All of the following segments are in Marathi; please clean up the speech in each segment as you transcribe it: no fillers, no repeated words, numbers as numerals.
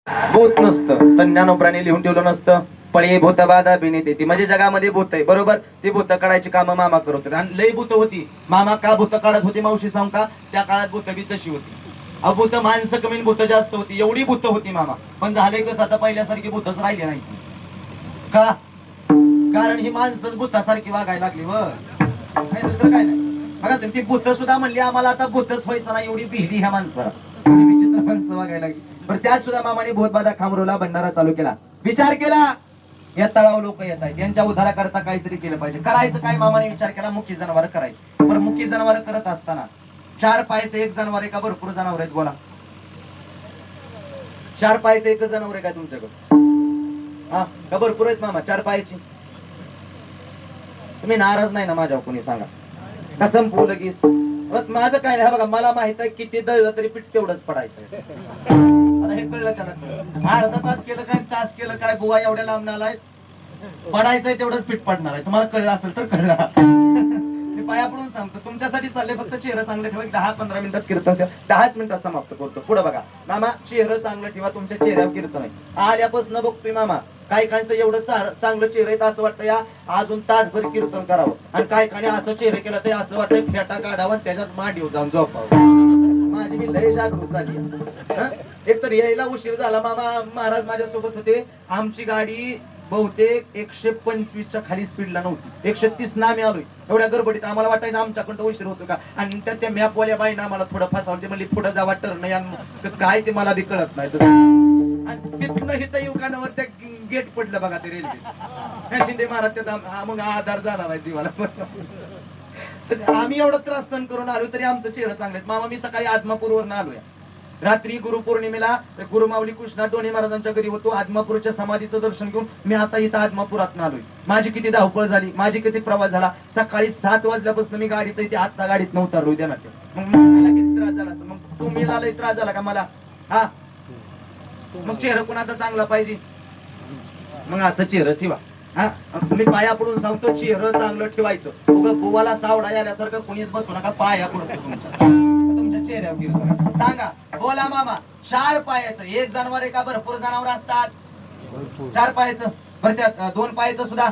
भूत नसतं, तर ज्ञानोप्राणी लिहून ठेवलं नसतं. पळे भूत बाधा बिनीत येते, म्हणजे जगामध्ये भूत आहे बरोबर. ती भूत काढायची कामं मामा करत होते आणि लय भूत होती. मामा का भूत काढत होती मावशी सांग का, त्या काळात भूत बी तशी होती. भूत माणसं कमी भूत जास्त होती, एवढी भूत होती मामा. पण झालंय कसं आता पहिल्यासारखी भूतच राहिली नाही. का? कारण ही माणसंच भूतासारखी वागायला लागली व नाही, दुसरं काय नाही. बघा तुम्ही, ती भूत सुद्धा म्हणली आम्हाला आता भूतच व्हायचं नाही, एवढी भिली ह्या माणसाला, एवढी विचित्र माणसं वागायला लागली. पण त्यात सुद्धा मामाने भूतबाधा खामरोला भंडारा चालू केला. विचार केला, या तळावर लोक येत आहेत, यांच्या उद्धाराकरता काहीतरी केलं पाहिजे. करायचं काय? मामाने विचार केला, मुकी जनावर करायची. पण मुकी जनावर करत असताना 4 पायाचं एक जनावर आहे का भरपूर जनावर आहेत? बोला. 4 पायाचं एकच जनावर आहे का तुमच्याकडे? हा का भरपूर आहेत मामा 4 पायाची? तुम्ही नाराज नाही ना माझ्यावर? कोणी सांगा का संपू लगेच? माझं काय नाही बघा, मला माहित आहे किती दळलं तरी पीठ तेवढंच पडायचं. आता हे कळलं का? अर्धा तास केलं काय, तास केलं काय, बुवा एवढ्या लांब आलाय, पडायचंय तेवढंच पीठ पडणार आहे. तुम्हाला कळलं असेल तर कळलं. मी पाया पडून सांगतो, तुमच्यासाठी चालले. फक्त चेहरा चांगलं ठेवा. 10-15 मिनिटात कीर्तन, 10च मिनिटात समाप्त करतो. पुढे बघा मामा, चेहरा चांगलं ठेवा. तुमच्या चेहऱ्यावर कीर्तन आहे. आल्यापासून बघतोय मामा, काही काहींचं एवढं चांगलं चेहरा आहे असं वाटतं या अजून तासभर कीर्तन करावं, आणि काही काही असं चेहरे केलं तर असं वाटतं फेटा काढावा त्याच्याच मांडीवर जाऊन झोपावं. माझी मी लय जागृत झाली. एक तर यायला उशीर झाला मामा. महाराज माझ्यासोबत होते. आमची गाडी बहुतेक 125च्या खाली स्पीडला नव्हती, 130 ना आम्ही आलोय. एवढ्या गडबडीत आम्हाला वाटायचं आमच्याकडं उशीर होतो का. आणि त्या मॅपवाल्या बाईनं आम्हाला थोडं फसावलं. ते म्हणली पुढे जावा टर्न, काय ते मला बी कळत नाही. आणि तिथनं हिथं युकानावर त्या गेट पडलं बघा ते रेल्वे. शिंदे महाराज त्या मग आधार झाला पाहिजे जीवाला. आम्ही एवढा त्रास सहन करून आलो तरी आमचं चेहरा चांगले. मामा मी सकाळी आदमापूरवरून आलोय. रात्री गुरुपौर्णिमेला गुरुमाऊली कृष्णा डोणे महाराजांच्या घरी होतो. आदमापूरच्या समाधीचं दर्शन घेऊन मी आता इथं आदमापुरात आलोय. माझी किती धावपळ झाली, माझी किती प्रवास झाला. सकाळी 7 वाजल्यापासून मी गाडीत इथे, आता गाडीत नव्हता द्या ना. मग मला किती त्रास झाला. मग तुम्हाला लय त्रास झाला का मला? हा, मग चेहरा कुणाचा चांगला पाहिजे? मग असं चेहरा ठेवा. हा, तुम्ही पाया पडून सांगतो, चेहरा चांगलं ठेवायचं. उगा गोवाला सावडा आल्यासारखं कोणीच बसू नका. पाया पडून तुमच्या चेहऱ्यावर गिरतो. सांगा, बोला मामा. 4 पायाचं एक जनावर आहे का भरपूर जनावर असतात? 4 पायाचं. बरं त्यात 2 पायाचं सुद्धा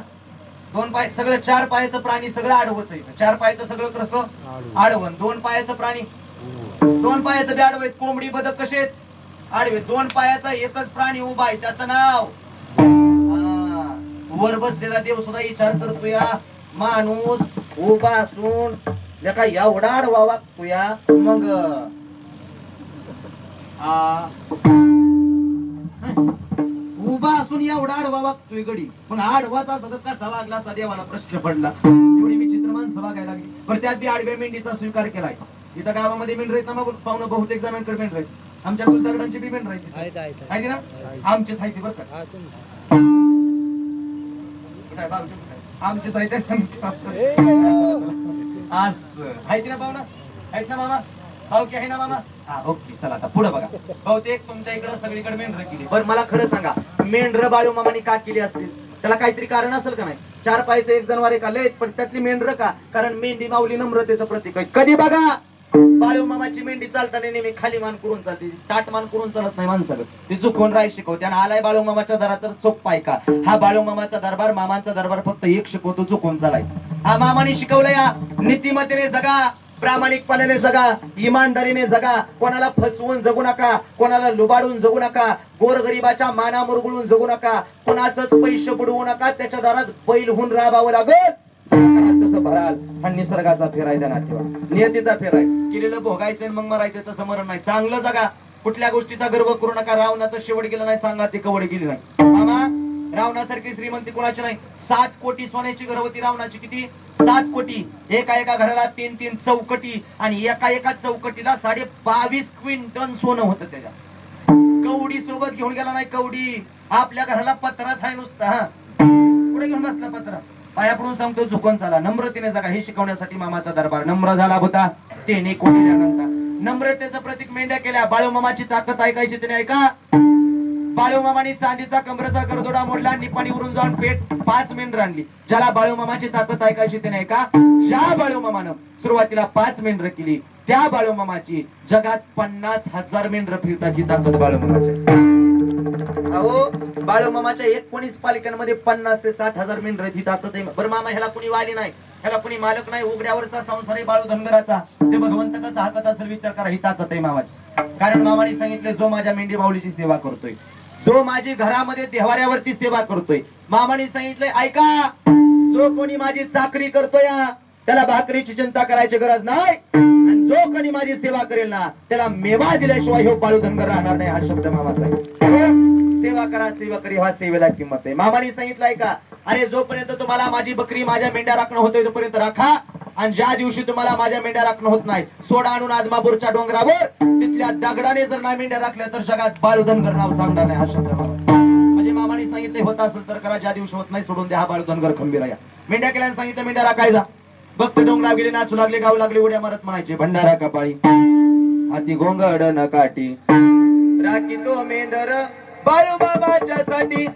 2 पाय, सगळं 4 पायाचं प्राणी सगळं आडवच आहे. 4 पायाचं सगळं कसं आडवण. 2 पायाचं प्राणी 2 पायाचं बी आडवं. कोंबडी बदक कसे आहेत? आडवे. 2 पायाचा एकच प्राणी उभा आहे, त्याचं नाव. वर बसलेला देव सुद्धा विचार करतो या माणूस उभा असून लेका एवढा आडवा वागतो या. मग उभा असून एवढा आडवा वागतोय गडी. मग आडवाच असा तर कसा वागला असा देवाला प्रश्न पडला. एवढी विचित्र माणसं वागायला लागली. बरं त्यात बी आडव्या मेंढीचा स्वीकार केलाय. इथं गावामध्ये मेंढर आहेत ना, मग पाहुणं बहुतेक जणांकडे मेंढर आहेत. आमच्या कुलदगडांची बी मेंढर आहे ना, आमचीच आहे ती बरं का. आमचीच आहे असं आहे ना पाहुणा. आहेत ना मामा? पावकी आहे ना मामा? हा ओके. चला आता पुढे बघा. बहुतेक तुमच्या इकडे सगळीकडे मेंढर केली. बरं मला खरं सांगा, मेंढर बाळू मामाने का केली असतील? त्याला काहीतरी कारण असेल का नाही? 4 पायचं एक जनावर का लय, पण त्यातली मेंढर का? कारण मेंढी माऊली नम्रतेचं प्रतीक आहे. कधी बघा बाळू मामाची मेंढी चालताना नेहमी खाली मान करून चालते, ताट मान करून चालत नाही माणसाला. ती चुकून राय शिकवते. आणि आलाय बाळू मामाच्या दरात तर चोप पाय का. हा बाळू मामाचा दरबार, मामांचा दरबार फक्त एक शिकवतो, चुकून चालायचं. हा मामाने शिकवलंय या नीतिमतेने जगा, प्रामाणिकपणाने जगा, इमानदारीने जगा. कोणाला फसवून जगू नका, कोणाला लुबाडून जगू नका, गोरगरिबाच्या माना मुरगळून जगू नका, कोणाचंच पैसे बुडवू नका. त्याच्या दारात बैल होऊन राबावं लागत तसं भराल. आणि निसर्गाचा फेराय ध्यानात ठेवा, नियतीचा फेराय. केलेलं भोगायचं मग मरायचं, तसं मरण नाही. चांगलं जगा, कुठल्या गोष्टीचा गर्व करू नका. रावणाचं शेवट गेलं नाही, सांगा ती कवड गेली नाही. मामा रावणासारखी श्रीमंती कोणाची नाही. 7 कोटी सोन्याची घर होती रावणाची. किती? 7 कोटी. एका घराला 3 चौकटी, आणि एका चौकटीला 22.5 क्विंटल सोनं होतं. त्याच्या कवडी सोबत घेऊन गेला नाही. कवडी आपल्या घराला पत्राच आहे नुसता. हा, पुढे घेऊन बसला पत्रा. पाया पडून सांगतो, झुकून चाला, नम्रतेने जगा. हे शिकवण्यासाठी मामाचा दरबार. नम्र झाला होता त्याने कोटील्यानंतर. नम्रतेचं प्रतीक मेंढ्या केल्या. बाळू मामाची ताकद ऐकायची त्याने ऐका. बाळू मामानी चांदीचा कमरेचा करदोडा मोडला. निपाणीवरून जाऊन पेट 5 मेंढर आणली. ज्याला बाळू मामाची ताकद ऐकायची त्याने ऐका. ज्या बाळू मामानं सुरुवातीला 5 मेंढर केली, त्या बाळू मामाची जगात 50,000 मेंढर फिरताची ताकद बाळू मामाची. बाळूमामाच्या 19 पालिकांमध्ये 50 ते 60,000 मेंढर ही ताकद आहे. बरं मामा ह्याला कुणी वाली नाही, ह्याला कुणी मालक नाही, उघड्यावरचा संसार आहे बाळू धनगराचा. ते भगवंत कसं हाकत असेल विचार करा, ही ताकद आहे मामाची. कारण मामाने सांगितले जो माझ्या मेंढी माऊलीची सेवा करतोय, जो माझी घरामध्ये देवाऱ्यावरती सेवा करतोय, मामाने सांगितलंय ऐका, जो कोणी माझी चाकरी करतोय त्याला भाकरीची चिंता करायची गरज नाही, आणि जो कोणी माझी सेवा करेल ना त्याला मेवा दिल्याशिवाय हो बाळू धनगर राहणार नाही. हा शब्द मामाचा आहे. सेवा करा सेवा करी, हा सेवेला किंमत आहे. मामाने सांगितलंय का, अरे जोपर्यंत तुम्हाला माझी बकरी माझ्या मेंढ्या राखणं होतोय तोपर्यंत राखा, आणि ज्या दिवशी तुम्हाला माझ्या मेंढ्या राखणं होत नाही, सोडा आणून आदमापूरच्या डोंगरावर तिथल्या दगडाने जर नाही मेंढ्या राखल्या तर जगात बाळू धनगर नाव सांगणार नाही. हा शब्द म्हणजे मामाने सांगितले होत असेल तर करा, ज्या दिवशी होत नाही सोडून द्या. हा बाळू धनगर खंबीर आहे. मेंढ्या केल्याने सांगितलं मेंढ्या राखायचा. भक्त डोंगरा गेले, नाचू लागले, गाऊ लागले, उड्या मारत म्हणायचे भंडारा कपाळी हाती घोंगड न काठी, राखी तो मेंढर बाळू बाबाच्यासाठी,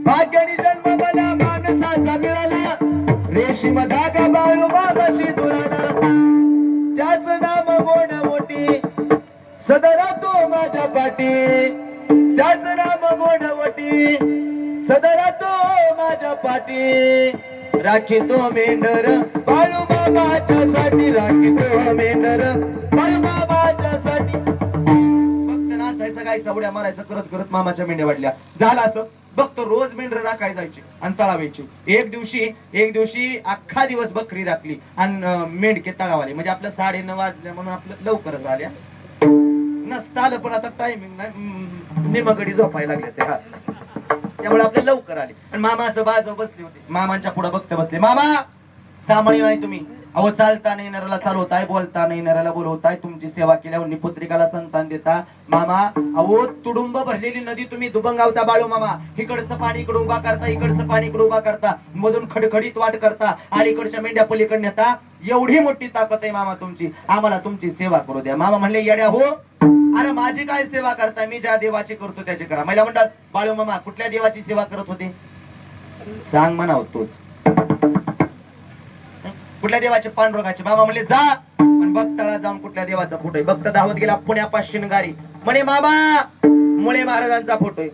भाग्याने जन्म मला माणसाचा मिळाला, रेशीम धागा बाळू बाबाशी जुळाला, त्याच नाम गोड मोठी सदरा तो माझ्या पाठी, त्याच नाम गोड मोठी सदरा तो माझ्या पाठी, राखी तो मेंढर बाळू बाबाच्यासाठी, राखी तो मेंढर बाळू बाबाच्यासाठी. भक्त नाचायचं, गायचा, उड्या मारायचं करत करत मामाच्या मेंढ्या वाढल्या. झालं असं भक्त रोज मेंढर राखाय जायचे आणि तळावायचे. एक दिवशी अख्खा दिवस बकरी राखली आणि मेंढके तळावाले. म्हणजे आपल्या 9:30 वाजल्या म्हणून आपलं लवकरच आल्या नसतं आलं, पण आता टायमिंग नाही, निमगडी झोपायला लागले ते. हा त्यामुळे आपले लवकर आले. आणि मामा असं बाजव बसले होते, मामांच्या पुढे बघते बसले. मामा सामान्य नाही तुम्ही, अहो चालता नाही येणाऱ्याला चालवताय, बोलता नाही येणाऱ्याला बोलवताय, तुमची सेवा केल्यावर निपुत्रिकाला संतान देता. मामा अहो तुडुंब भरलेली नदी तुम्ही दुबंगावता बाळू मामा. इकडचं पाणी इकडे उभा करता, इकडचं पाणी इकडे उभा करता, मधून खडखडीत वाट करता आणि इकडच्या मेंढ्या पलीकडे नेता. एवढी मोठी ताकद आहे मामा तुमची, आम्हाला तुमची सेवा करू द्या. मामा म्हणले येड्या हो, अरे माझी काय सेवा करताय, मी ज्या देवाची करतो त्याची करा. महिला म्हणतात बाळू मामा कुठल्या देवाची सेवा करत होते सांग म्हणा तोच. कुठल्या देवाचे? पांडुरंगाचे. मामा म्हणले जा आणि भक्ताला जाऊन कुठल्या देवाचा फोटो आहे. भक्त धावत गेला पुण्यापासून शिनगारी म्हणे मामा मुळे महाराजांचा फोटो आहे.